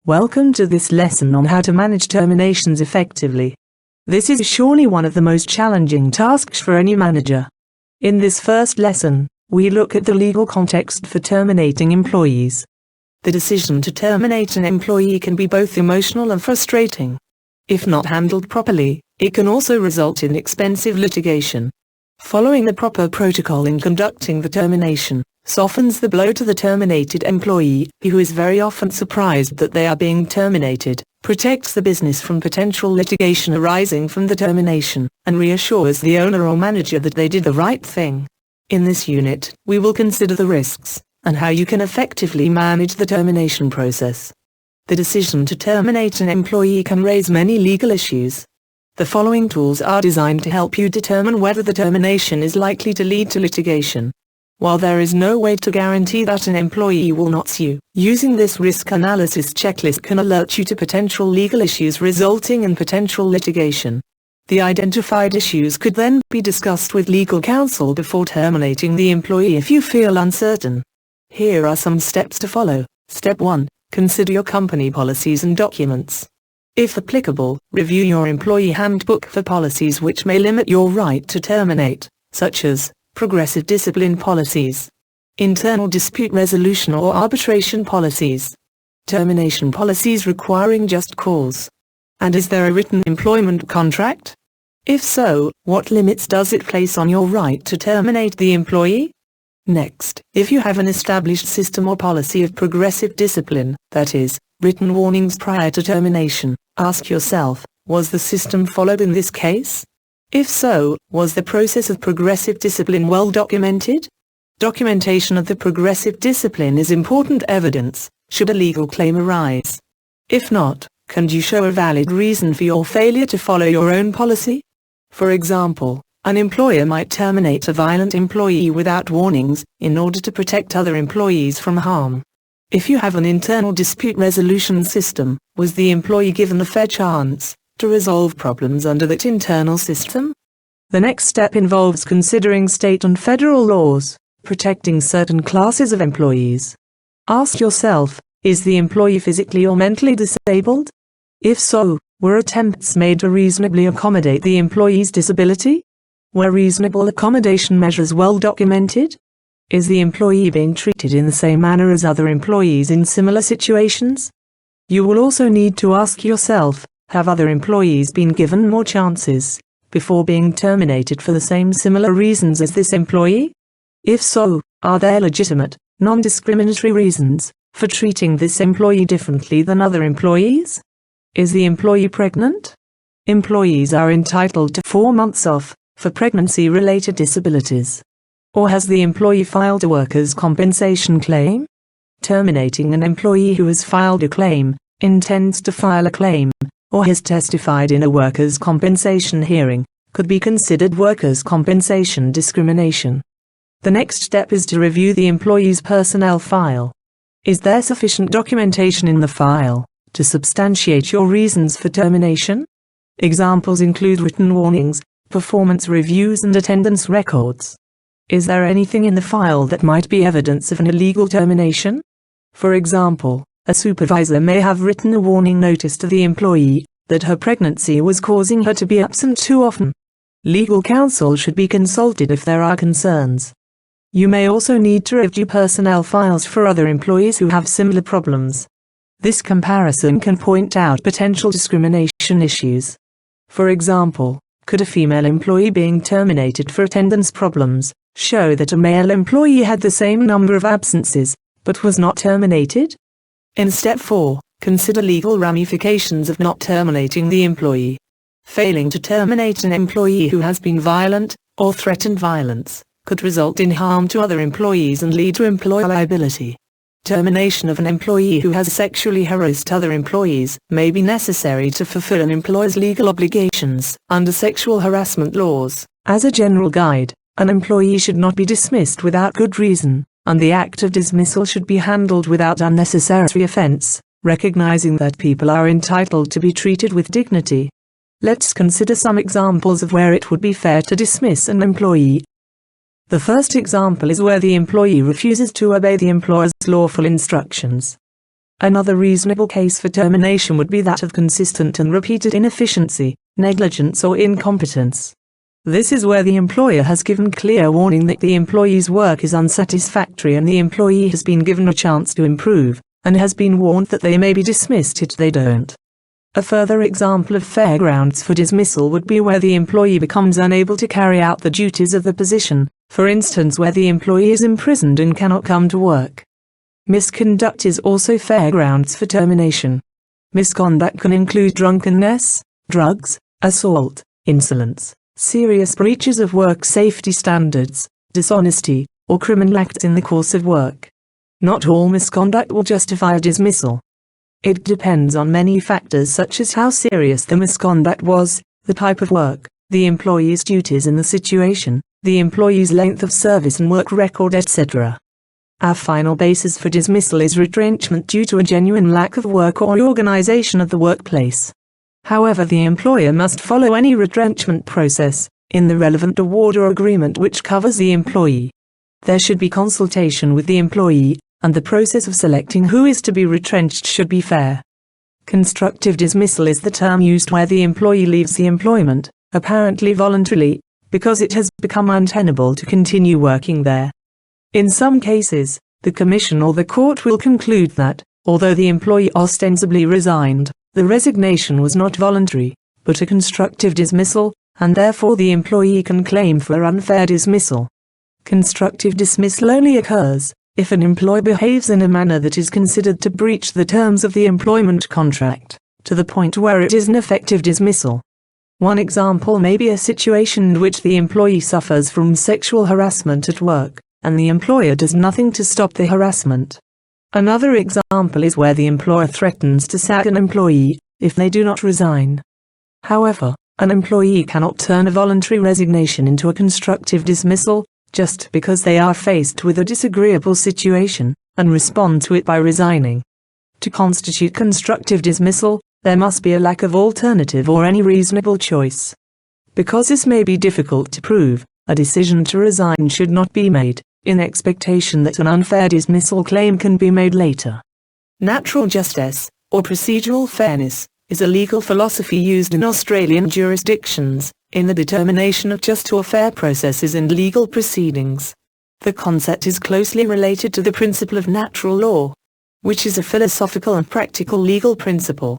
Welcome to this lesson on how to manage terminations effectively. This is surely one of the most challenging tasks for any manager. In this first lesson, we look at the legal context for terminating employees. The decision to terminate an employee can be both emotional and frustrating. If not handled properly, it can also result in expensive litigation. Following the proper protocol in conducting the termination softens the blow to the terminated employee, who is very often surprised that they are being terminated, protects the business from potential litigation arising from the termination, and reassures the owner or manager that they did the right thing. In this unit, we will consider the risks, and how you can effectively manage the termination process. The decision to terminate an employee can raise many legal issues. The following tools are designed to help you determine whether the termination is likely to lead to litigation. While there is no way to guarantee that an employee will not sue, using this risk analysis checklist can alert you to potential legal issues resulting in potential litigation. The identified issues could then be discussed with legal counsel before terminating the employee if you feel uncertain. Here are some steps to follow. Step 1. Consider your company policies and documents. If applicable, review your employee handbook for policies which may limit your right to terminate, such as progressive discipline policies, internal dispute resolution or arbitration policies, termination policies requiring just cause. And is there a written employment contract? If so, what limits does it place on your right to terminate the employee? Next, if you have an established system or policy of progressive discipline, that is, written warnings prior to termination, ask yourself, was the system followed in this case? If so, was the process of progressive discipline well documented? Documentation of the progressive discipline is important evidence, should a legal claim arise. If not, can you show a valid reason for your failure to follow your own policy? For example, an employer might terminate a violent employee without warnings, in order to protect other employees from harm. If you have an internal dispute resolution system, was the employee given a fair chance to resolve problems under that internal system? The next step involves considering state and federal laws protecting certain classes of employees. Ask yourself, is the employee physically or mentally disabled? If so, were attempts made to reasonably accommodate the employee's disability? Were reasonable accommodation measures well documented? Is the employee being treated in the same manner as other employees in similar situations? You will also need to ask yourself, have other employees been given more chances before being terminated for the same similar reasons as this employee? If so, are there legitimate, non-discriminatory reasons for treating this employee differently than other employees? Is the employee pregnant? Employees are entitled to 4 months off for pregnancy-related disabilities. Or has the employee filed a workers' compensation claim? Terminating an employee who has filed a claim, intends to file a claim, or has testified in a workers' compensation hearing, could be considered workers' compensation discrimination. The next step is to review the employee's personnel file. Is there sufficient documentation in the file to substantiate your reasons for termination? Examples include written warnings, performance reviews and attendance records. Is there anything in the file that might be evidence of an illegal termination? For example, a supervisor may have written a warning notice to the employee that her pregnancy was causing her to be absent too often. Legal counsel should be consulted if there are concerns. You may also need to review personnel files for other employees who have similar problems. This comparison can point out potential discrimination issues. For example, could a female employee being terminated for attendance problems show that a male employee had the same number of absences, but was not terminated? In step 4, consider legal ramifications of not terminating the employee. Failing to terminate an employee who has been violent, or threatened violence, could result in harm to other employees and lead to employer liability. Termination of an employee who has sexually harassed other employees may be necessary to fulfill an employer's legal obligations under sexual harassment laws. As a general guide, an employee should not be dismissed without good reason, and the act of dismissal should be handled without unnecessary offense, recognizing that people are entitled to be treated with dignity. Let's consider some examples of where it would be fair to dismiss an employee. The first example is where the employee refuses to obey the employer's lawful instructions. Another reasonable case for termination would be that of consistent and repeated inefficiency, negligence or incompetence. This is where the employer has given clear warning that the employee's work is unsatisfactory and the employee has been given a chance to improve, and has been warned that they may be dismissed if they don't. A further example of fair grounds for dismissal would be where the employee becomes unable to carry out the duties of the position, for instance where the employee is imprisoned and cannot come to work. Misconduct is also fair grounds for termination. Misconduct can include drunkenness, drugs, assault, insolence, serious breaches of work safety standards, dishonesty, or criminal acts in the course of work. Not all misconduct will justify a dismissal. It depends on many factors such as how serious the misconduct was, the type of work, the employee's duties in the situation, the employee's length of service and work record, etc. Our final basis for dismissal is retrenchment due to a genuine lack of work or organization of the workplace. However, the employer must follow any retrenchment process, in the relevant award or agreement which covers the employee. There should be consultation with the employee, and the process of selecting who is to be retrenched should be fair. Constructive dismissal is the term used where the employee leaves the employment, apparently voluntarily, because it has become untenable to continue working there. In some cases, the Commission or the court will conclude that, although the employee ostensibly resigned, the resignation was not voluntary, but a constructive dismissal, and therefore the employee can claim for unfair dismissal. Constructive dismissal only occurs if an employee behaves in a manner that is considered to breach the terms of the employment contract, to the point where it is an effective dismissal. One example may be a situation in which the employee suffers from sexual harassment at work, and the employer does nothing to stop the harassment. Another example is where the employer threatens to sack an employee if they do not resign. However, an employee cannot turn a voluntary resignation into a constructive dismissal, just because they are faced with a disagreeable situation, and respond to it by resigning. To constitute constructive dismissal, there must be a lack of alternative or any reasonable choice. Because this may be difficult to prove, a decision to resign should not be made, in expectation that an unfair dismissal claim can be made later. Natural justice, or procedural fairness, is a legal philosophy used in Australian jurisdictions, in the determination of just or fair processes in legal proceedings. The concept is closely related to the principle of natural law, which is a philosophical and practical legal principle.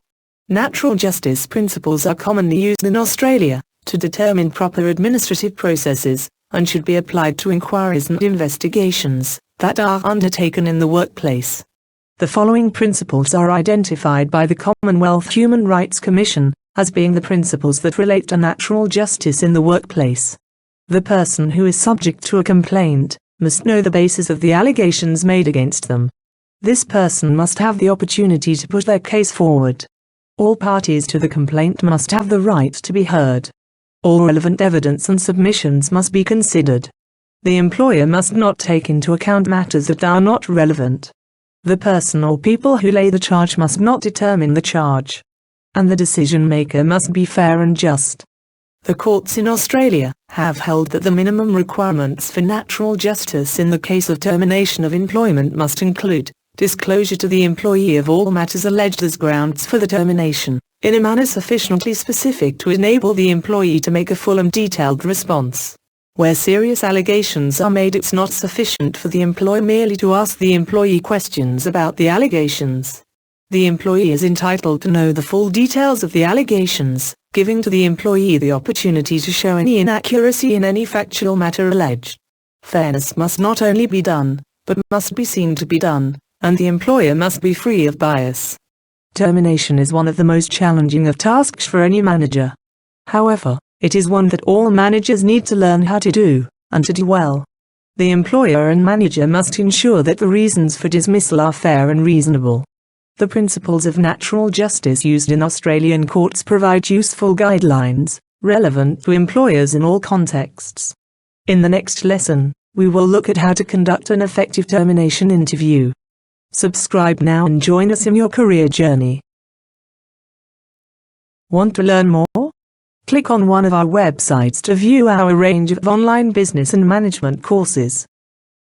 Natural justice principles are commonly used in Australia to determine proper administrative processes, and should be applied to inquiries and investigations that are undertaken in the workplace. The following principles are identified by the Commonwealth Human Rights Commission as being the principles that relate to natural justice in the workplace. The person who is subject to a complaint must know the basis of the allegations made against them. This person must have the opportunity to put their case forward. All parties to the complaint must have the right to be heard. All relevant evidence and submissions must be considered. The employer must not take into account matters that are not relevant. The person or people who lay the charge must not determine the charge. And the decision maker must be fair and just. The courts in Australia have held that the minimum requirements for natural justice in the case of termination of employment must include disclosure to the employee of all matters alleged as grounds for the termination, in a manner sufficiently specific to enable the employee to make a full and detailed response. Where serious allegations are made, it's not sufficient for the employer merely to ask the employee questions about the allegations. The employee is entitled to know the full details of the allegations, giving to the employee the opportunity to show any inaccuracy in any factual matter alleged. Fairness must not only be done, but must be seen to be done, and the employer must be free of bias. Termination is one of the most challenging of tasks for any manager. However, it is one that all managers need to learn how to do, and to do well. The employer and manager must ensure that the reasons for dismissal are fair and reasonable. The principles of natural justice used in Australian courts provide useful guidelines, relevant to employers in all contexts. In the next lesson, we will look at how to conduct an effective termination interview. Subscribe now and join us in your career journey. Want to learn more? Click on one of our websites to view our range of online business and management courses.